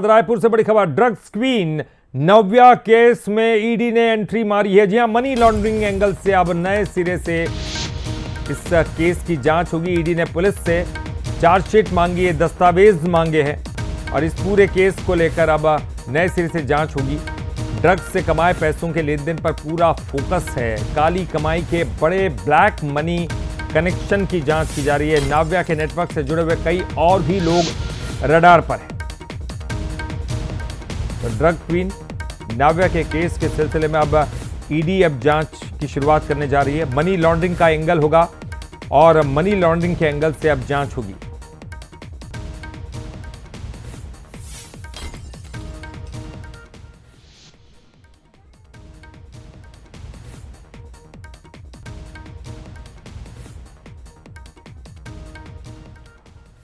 रायपुर से बड़ी खबर, ड्रग्स क्वीन नव्या केस में ईडी ने एंट्री मारी है। जी हां, मनी लॉन्ड्रिंग एंगल से अब नए सिरे से इस केस की जांच होगी। ईडी ने पुलिस से चार्जशीट मांगी है, दस्तावेज मांगे हैं और इस पूरे केस को लेकर अब नए सिरे से जांच होगी। ड्रग्स से कमाए पैसों के लेन देन पर पूरा फोकस है। काली कमाई के बड़े ब्लैक मनी कनेक्शन की जांच की जा रही है। नाव्या के नेटवर्क से जुड़े हुए कई और भी लोग रडार पर हैं। तो ड्रग क्वीन नाव्या के केस के सिलसिले में अब ईडी जांच की शुरुआत करने जा रही है। मनी लॉन्ड्रिंग का एंगल होगा और मनी लॉन्ड्रिंग के एंगल से अब जांच होगी।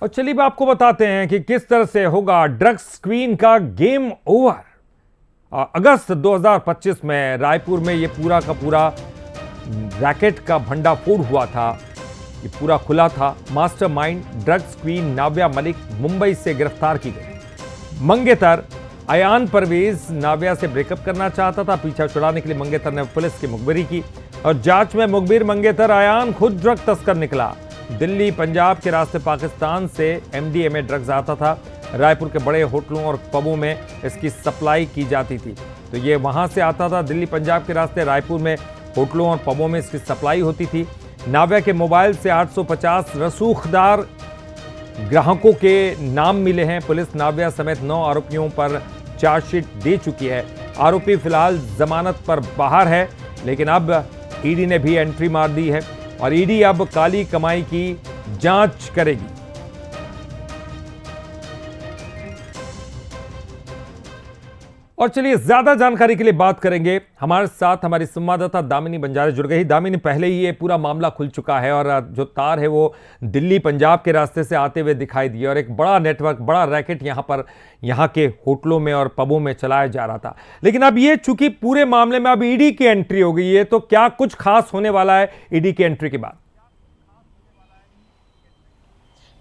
और चलिए अब आपको बताते हैं कि किस तरह से होगा ड्रग्स क्वीन का गेम ओवर। अगस्त 2025 में रायपुर में ये पूरा का पूरा रैकेट का भंडाफोड़ हुआ था। ये पूरा खुला था। Mastermind drugs queen Navya Malik Mumbai से गिरफ्तार की गई। मंगेतर अयान परवेज नाव्या से ब्रेकअप करना चाहता था। पीछा छुड़ाने के लिए मंगेतर ने पुलिस की मुखबिरी की और जांच में मुखबिर मंगेतर अयान खुद ड्रग तस्कर निकला। दिल्ली पंजाब के रास्ते पाकिस्तान से एमडीएमए ड्रग्स आता था। रायपुर के बड़े होटलों और पबों में इसकी सप्लाई की जाती थी। तो ये वहां से आता था दिल्ली पंजाब के रास्ते। रायपुर में होटलों और पबों में इसकी सप्लाई होती थी। नाव्या के मोबाइल से 850 रसूखदार ग्राहकों के नाम मिले हैं। पुलिस नाव्या समेत 9 आरोपियों पर चार्जशीट दे चुकी है। आरोपी फिलहाल जमानत पर बाहर है, लेकिन अब ईडी ने भी एंट्री मार दी है और ईडी अब काली कमाई की जांच करेगी। और चलिए ज्यादा जानकारी के लिए बात करेंगे। हमारे साथ हमारी संवाददाता दामिनी बंजारे जुड़ गई। दामिनी, पहले ही ये पूरा मामला खुल चुका है और जो तार है वो दिल्ली पंजाब के रास्ते से आते हुए दिखाई दिए और एक बड़ा नेटवर्क, बड़ा रैकेट यहाँ के होटलों में और पबों में चलाया जा रहा था। लेकिन अब ये चूंकि पूरे मामले में अब ईडी की एंट्री हो गई है, तो क्या कुछ खास होने वाला है ईडी की एंट्री के बाद?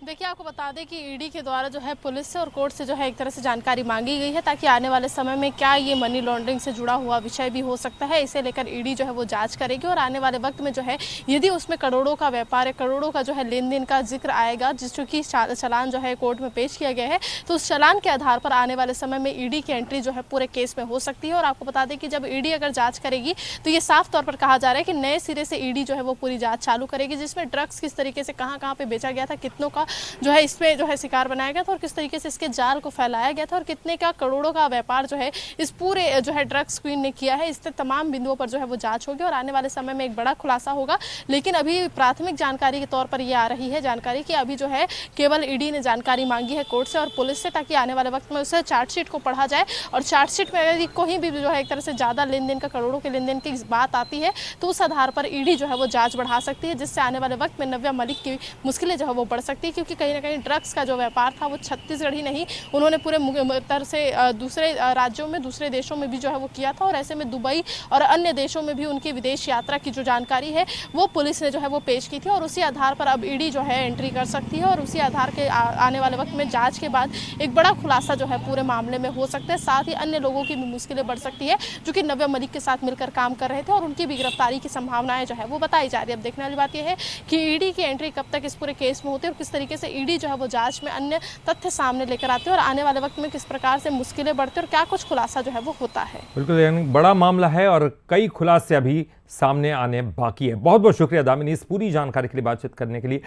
देखिए, आपको बता दें कि ईडी के द्वारा जो है पुलिस से और कोर्ट से जो है एक तरह से जानकारी मांगी गई है ताकि आने वाले समय में क्या ये मनी लॉन्ड्रिंग से जुड़ा हुआ विषय भी हो सकता है। इसे लेकर ईडी जो है वो जांच करेगी और आने वाले वक्त में जो है यदि उसमें करोड़ों का व्यापार है, करोड़ों का जो है लेन देन का जिक्र आएगा, जिसकी चालान जो है कोर्ट में पेश किया गया है, तो उस चालान के आधार पर आने वाले समय में ईडी की एंट्री जो है पूरे केस में हो सकती है। और आपको बता दें कि जब ईडी अगर जाँच करेगी तो ये साफ तौर पर कहा जा रहा है कि नए सिरे से ईडी जो है वो पूरी जाँच चालू करेगी, जिसमें ड्रग्स किस तरीके से कहाँ कहाँ पर बेचा गया था, कितनों का जो है इसमें जो है शिकार बनाया गया था और किस तरीके से इसके जाल को फैलाया गया था और कितने का करोड़ों का व्यापार जो है इस पूरे जो है ड्रग्स क्वीन ने किया है। इससे तमाम बिंदुओं पर जो है वो जांच होगी और आने वाले समय में एक बड़ा खुलासा होगा। लेकिन अभी प्राथमिक जानकारी के तौर पर ये आ रही है जानकारी कि अभी जो है केवल ईडी ने जानकारी मांगी है कोर्ट से और पुलिस से, ताकि आने वाले वक्त में उसे चार्जशीट को पढ़ा जाए और चार्जशीट में यदि कोई भी जो है एक तरह से ज्यादा लेन देन का, करोड़ों के लेन देन की बात आती है तो उस आधार पर ईडी जो है वो जांच बढ़ा सकती है, जिससे आने वाले वक्त में नव्या मलिक की मुश्किलें जो है वो बढ़ सकती है। क्योंकि कहीं ना कहीं ड्रग्स का जो व्यापार था वो छत्तीसगढ़ ही नहीं, उन्होंने पूरे तरह से दूसरे राज्यों में, दूसरे देशों में भी जो है वो किया था और ऐसे में दुबई और अन्य देशों में भी उनकी विदेश यात्रा की जो जानकारी है वो पुलिस ने जो है वो पेश की थी और उसी आधार पर अब ईडी जो है एंट्री कर सकती है और उसी आधार के आने वाले वक्त में जांच के बाद एक बड़ा खुलासा जो है पूरे मामले में हो सकता है। साथ ही अन्य लोगों की भी मुश्किलें बढ़ सकती है जो कि नव्या मलिक के साथ मिलकर काम कर रहे थे और उनकी भी गिरफ्तारी की संभावनाएं जो है वो बताई जा रही है। अब देखने वाली बात यह है कि ईडी की एंट्री कब तक इस पूरे केस में होती है और किस तरीके से ईडी जो है वो जांच में अन्य तथ्य सामने लेकर आते हैं और आने वाले वक्त में किस प्रकार से मुश्किलें बढ़ती हैं और क्या कुछ खुलासा जो है वो होता है। बिल्कुल, यानी बड़ा मामला है और कई खुलासे अभी सामने आने बाकी है। बहुत बहुत शुक्रिया दामिनी इस पूरी जानकारी के लिए बातचीत करने के लिए।